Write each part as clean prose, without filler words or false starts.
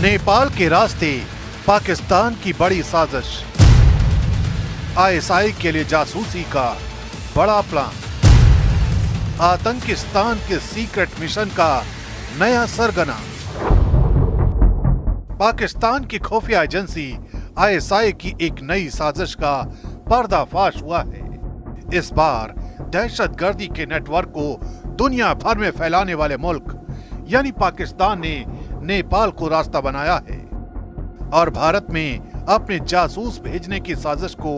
नेपाल के रास्ते पाकिस्तान की बड़ी साजिश, आईएसआई के लिए जासूसी का बड़ा प्लान, आतंकिस्तान के सीक्रेट मिशन का नया सरगना। पाकिस्तान की खुफिया एजेंसी आईएसआई की एक नई साजिश का पर्दाफाश हुआ है। इस बार दहशतगर्दी के नेटवर्क को दुनिया भर में फैलाने वाले मुल्क यानी पाकिस्तान ने नेपाल को रास्ता बनाया है और भारत में अपने जासूस भेजने की साजिश को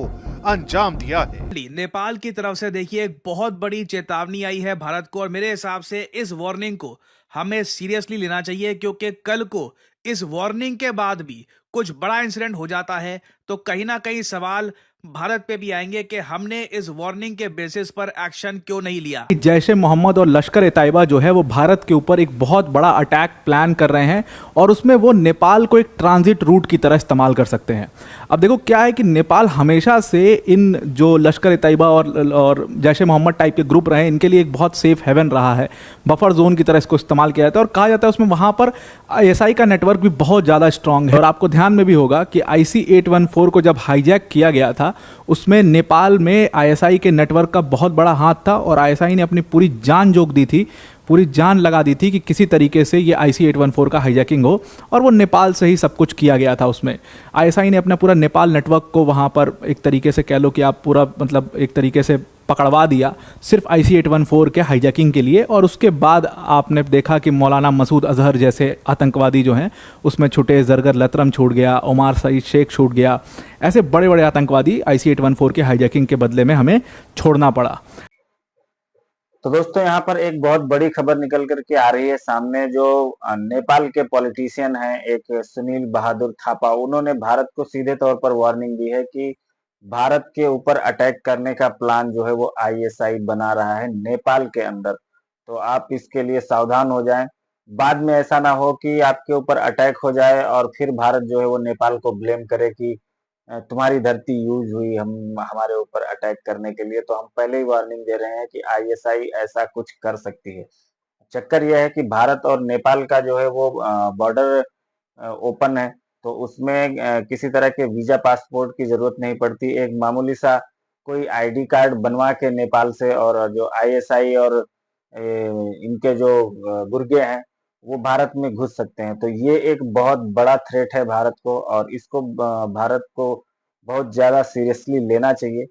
अंजाम दिया है। नेपाल की तरफ से देखिए एक बहुत बड़ी चेतावनी आई है भारत को, और मेरे हिसाब से इस वार्निंग को हमें सीरियसली लेना चाहिए, क्योंकि कल को इस वार्निंग के बाद भी कुछ बड़ा इंसिडेंट हो जाता है तो कहीं ना कहीं सवाल भारत पे भी आएंगे कि हमने इस वार्निंग के बेसिस पर एक्शन क्यों नहीं लिया। जैश ए मोहम्मद और लश्कर ए तैयबा जो है वो भारत के ऊपर एक बहुत बड़ा अटैक प्लान कर रहे हैं और उसमें वो नेपाल को एक ट्रांजिट रूट की तरह इस्तेमाल कर सकते हैं। अब देखो क्या है कि नेपाल हमेशा से इन जो लश्कर ए तैयबा और जैश ए मोहम्मद टाइप के ग्रुप रहे हैं, इनके लिए एक बहुत सेफ हेवन रहा है, बफर जोन की तरह इसको इस्तेमाल किया जाता है और कहा जाता है उसमें वहाँ पर आईएसआई का नेटवर्क भी बहुत ज़्यादा स्ट्रांग है। और आपको ध्यान में भी होगा कि IC-814 को जब हाईजैक किया गया था उसमें नेपाल में आईएसआई के नेटवर्क का बहुत बड़ा हाथ था और आईएसआई ने अपनी पूरी जान झोंक दी थी, पूरी जान लगा दी थी कि किसी तरीके से ये IC-814 का हाईजैकिंग हो, और वो नेपाल से ही सब कुछ किया गया था। उसमें आईएसआई ने अपना पूरा नेपाल नेटवर्क को वहाँ पर एक तरीके से कह लो कि आप पूरा मतलब एक तरीके से पकड़वा दिया सिर्फ IC-814 के हाईजैकिंग के लिए। और उसके बाद आपने देखा कि मौलाना मसूद अजहर जैसे आतंकवादी जो हैं उसमें छूटे, जरगर लतरम छूट गया, उमर सईद शेख छूट गया, ऐसे बड़े बड़े आतंकवादी IC-814 के हाईजैकिंग के बदले में हमें छोड़ना पड़ा। तो दोस्तों यहाँ पर एक बहुत बड़ी खबर निकल करके आ रही है सामने। जो नेपाल के पॉलिटिशियन हैं एक सुनील बहादुर थापा, उन्होंने भारत को सीधे तौर पर वार्निंग दी है कि भारत के ऊपर अटैक करने का प्लान जो है वो आईएसआई बना रहा है नेपाल के अंदर, तो आप इसके लिए सावधान हो जाएं। बाद में ऐसा ना हो कि आपके ऊपर अटैक हो जाए और फिर भारत जो है वो नेपाल को ब्लेम करे कि तुम्हारी धरती यूज हुई हमारे ऊपर अटैक करने के लिए। तो हम पहले ही वार्निंग दे रहे हैं कि आईएसआई ऐसा कुछ कर सकती है। चक्कर यह है कि भारत और नेपाल का जो है वो बॉर्डर ओपन है, तो उसमें किसी तरह के वीजा पासपोर्ट की जरूरत नहीं पड़ती। एक मामूली सा कोई आईडी कार्ड बनवा के नेपाल से और जो आईएसआई और इनके जो गुर्गे हैं वो भारत में घुस सकते हैं। तो ये एक बहुत बड़ा थ्रेट है भारत को और इसको भारत को बहुत ज्यादा सीरियसली लेना चाहिए।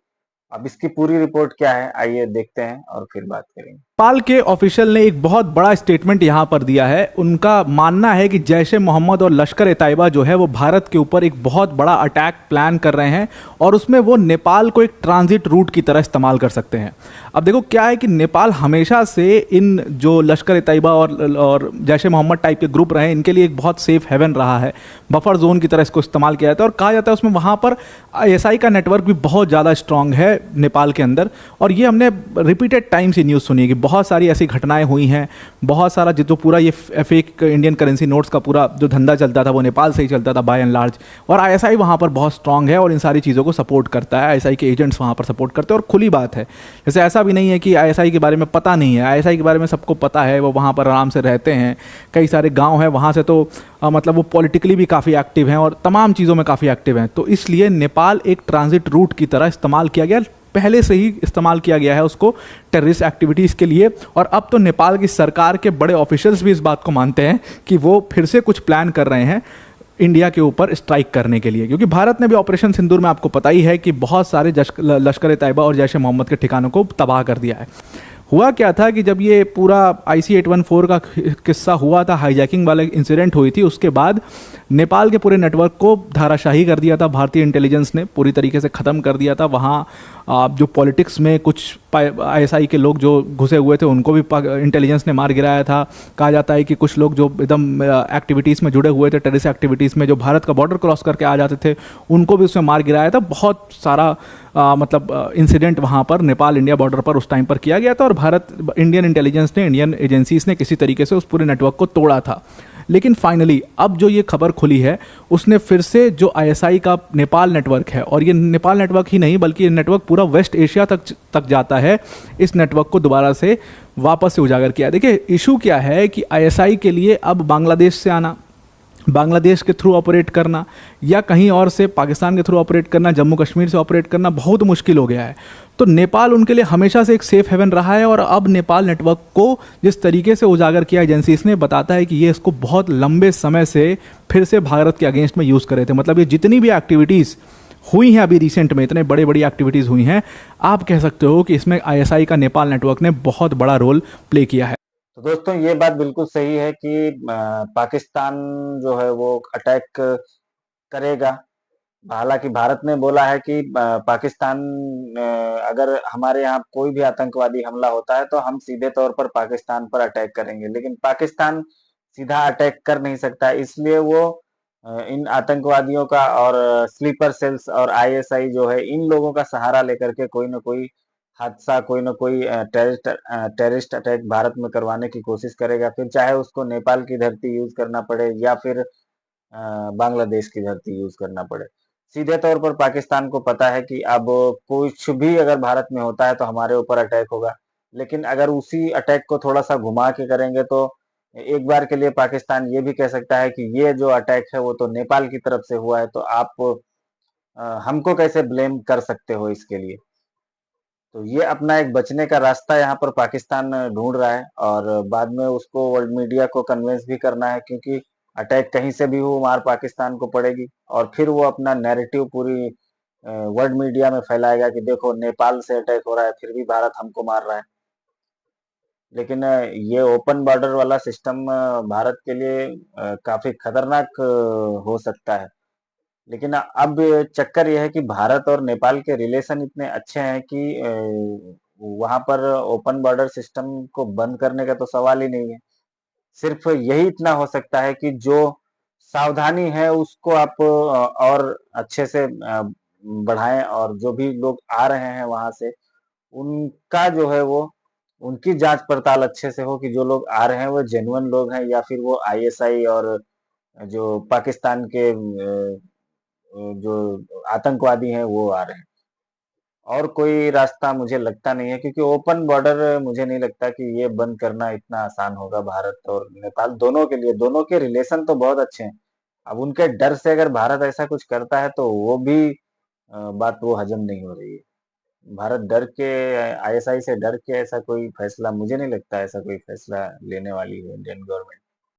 अब इसकी पूरी रिपोर्ट क्या है आइए देखते हैं और फिर बात करेंगे। नेपाल के ऑफिशियल ने एक बहुत बड़ा स्टेटमेंट यहाँ पर दिया है। उनका मानना है कि जैश ए मोहम्मद और लश्कर ए तैयबा जो है वो भारत के ऊपर एक बहुत बड़ा अटैक प्लान कर रहे हैं और उसमें वो नेपाल को एक ट्रांजिट रूट की तरह इस्तेमाल कर सकते हैं। अब देखो क्या है कि नेपाल हमेशा से इन जो लश्कर ए तैयबा और जैश ए मोहम्मद टाइप के ग्रुप रहे हैं, इनके लिए एक बहुत सेफ हेवन रहा है, बफर जोन की तरह इसको इस्तेमाल किया जाता है और कहा जाता है उसमें वहाँ पर आईएसआई का नेटवर्क भी बहुत ज़्यादा स्ट्रांग है नेपाल के अंदर। और ये हमने रिपीटेड टाइम्स ये न्यूज़ सुनी है कि बहुत सारी ऐसी घटनाएं हुई हैं, बहुत सारा जो पूरा ये फेक इंडियन करेंसी नोट्स का पूरा जो धंधा चलता था वो नेपाल से ही चलता था बाय एंड लार्ज, और आईएसआई वहाँ पर बहुत स्ट्रांग है और इन सारी चीज़ों को सपोर्ट करता है। आईएसआई के एजेंट्स वहाँ पर सपोर्ट करते हैं और खुली बात है, जैसे ऐसा भी नहीं है कि आईएसआई के बारे में पता नहीं है, आईएसआई के बारे में सबको पता है, वो वहाँ पर आराम से रहते हैं, कई सारे गाँव हैं वहाँ से, तो मतलब वो पॉलिटिकली भी काफ़ी एक्टिव हैं और तमाम चीज़ों में काफ़ी एक्टिव हैं। तो इसलिए नेपाल एक ट्रांजिट रूट की तरह इस्तेमाल किया गया, पहले से ही इस्तेमाल किया गया है उसको टेररिस्ट एक्टिविटीज़ के लिए। और अब तो नेपाल की सरकार के बड़े ऑफिशियल्स भी इस बात को मानते हैं कि वो फिर से कुछ प्लान कर रहे हैं इंडिया के ऊपर स्ट्राइक करने के लिए, क्योंकि भारत ने भी ऑपरेशन सिंदूर में आपको पता ही है कि बहुत सारे लश्कर ए तैयबा और जैश ए मोहम्मद के ठिकानों को तबाह कर दिया है। हुआ क्या था कि जब ये पूरा IC-814 का किस्सा हुआ था, हाईजैकिंग वाले इंसिडेंट हुई थी, उसके बाद नेपाल के पूरे नेटवर्क को धाराशाही कर दिया था भारतीय इंटेलिजेंस ने, पूरी तरीके से ख़त्म कर दिया था। वहाँ जो पॉलिटिक्स में कुछ आईएसआई के लोग जो घुसे हुए थे उनको भी इंटेलिजेंस ने मार गिराया था। कहा जाता है कि कुछ लोग जो एकदम एक्टिविटीज़ में जुड़े हुए थे, टेररिस्ट एक्टिविटीज़ में, जो भारत का बॉर्डर क्रॉस करके आ जाते थे, उनको भी उसमें मार गिराया था। बहुत सारा मतलब इंसिडेंट वहाँ पर नेपाल इंडिया बॉर्डर पर उस टाइम पर किया गया था और इंडियन इंटेलिजेंस ने, इंडियन एजेंसीज ने किसी तरीके से उस पूरे नेटवर्क को तोड़ा था। लेकिन फाइनली अब जो ये खबर खुली है उसने फिर से जो आईएसआई का नेपाल नेटवर्क है, और ये नेपाल नेटवर्क ही नहीं बल्कि ये नेटवर्क पूरा वेस्ट एशिया तक जाता है, इस नेटवर्क को दोबारा से वापस से उजागर किया। देखिए इशू क्या है कि आईएसआई के लिए अब बांग्लादेश से आना, बांग्लादेश के थ्रू ऑपरेट करना या कहीं और से पाकिस्तान के थ्रू ऑपरेट करना, जम्मू कश्मीर से ऑपरेट करना बहुत मुश्किल हो गया है। तो नेपाल उनके लिए हमेशा से एक सेफ हेवन रहा है और अब नेपाल नेटवर्क को जिस तरीके से उजागर किया एजेंसीज ने, बताता है कि ये इसको बहुत लंबे समय से फिर से भारत के अगेंस्ट में यूज़ कर रहे थे। मतलब ये जितनी भी एक्टिविटीज़ हुई हैं अभी रिसेंट में, इतने बड़ी बड़ी एक्टिविटीज़ हुई हैं, आप कह सकते हो कि इसमें आईएसआई का नेपाल नेटवर्क ने बहुत बड़ा रोल प्ले किया है। तो दोस्तों ये बात बिल्कुल सही है कि पाकिस्तान जो है वो अटैक करेगा। हालाँकि भारत ने बोला है कि पाकिस्तान अगर हमारे यहाँ कोई भी आतंकवादी हमला होता है तो हम सीधे तौर पर पाकिस्तान पर अटैक करेंगे। लेकिन पाकिस्तान सीधा अटैक कर नहीं सकता, इसलिए वो इन आतंकवादियों का और स्लीपर सेल्स और आईएसआई जो है, इन लोगों का सहारा लेकर के कोई न कोई हादसा, कोई न कोई टेररिस्ट अटैक भारत में करवाने की कोशिश करेगा। फिर चाहे उसको नेपाल की धरती यूज़ करना पड़े या फिर बांग्लादेश की धरती यूज़ करना पड़े। सीधे तौर पर पाकिस्तान को पता है कि अब कुछ भी अगर भारत में होता है तो हमारे ऊपर अटैक होगा। लेकिन अगर उसी अटैक को थोड़ा-सा घुमा के करेंगे तो एक बार के लिए पाकिस्तान ये भी कह सकता है कि ये जो अटैक है वो तो नेपाल की तरफ से हुआ है, तो आप हमको कैसे ब्लेम कर सकते हो इसके लिए? तो ये अपना एक बचने का रास्ता यहाँ पर पाकिस्तान ढूँढ रहा है और बाद में उसको वर्ल्ड मीडिया को कन्विंस भी करना है, क्योंकि अटैक कहीं से भी हो मार पाकिस्तान को पड़ेगी और फिर वो अपना नैरेटिव पूरी वर्ल्ड मीडिया में फैलाएगा कि देखो नेपाल से अटैक हो रहा है, फिर भी भारत हमको मार रहा है। लेकिन ये ओपन बॉर्डर वाला सिस्टम भारत के लिए काफ़ी खतरनाक हो सकता है। लेकिन अब चक्कर ये है कि भारत और नेपाल के रिलेशन इतने अच्छे हैं कि वहाँ पर ओपन बॉर्डर सिस्टम को बंद करने का तो सवाल ही नहीं है। सिर्फ़ यही इतना हो सकता है कि जो सावधानी है उसको आप और अच्छे से बढ़ाएँ और जो भी लोग आ रहे हैं वहाँ से, उनका जो है वो उनकी जाँच-पड़ताल अच्छे से हो कि जो लोग आ रहे हैं वो जेन्युइन लोग हैं या फिर वो आईएसआई और जो पाकिस्तान के जो आतंकवादी हैं वो आ रहे हैं। और कोई रास्ता मुझे लगता नहीं है, क्योंकि ओपन बॉर्डर मुझे नहीं लगता कि ये बंद करना इतना आसान होगा भारत और नेपाल दोनों के लिए। दोनों के रिलेशन तो बहुत अच्छे हैं। अब उनके डर से अगर भारत ऐसा कुछ करता है तो वो भी बात वो हज़म नहीं हो रही है। भारत डर के आईएसआई से डर के ऐसा कोई फैसला, मुझे नहीं लगता ऐसा कोई फैसला लेने वाली है इंडियन गवर्नमेंट।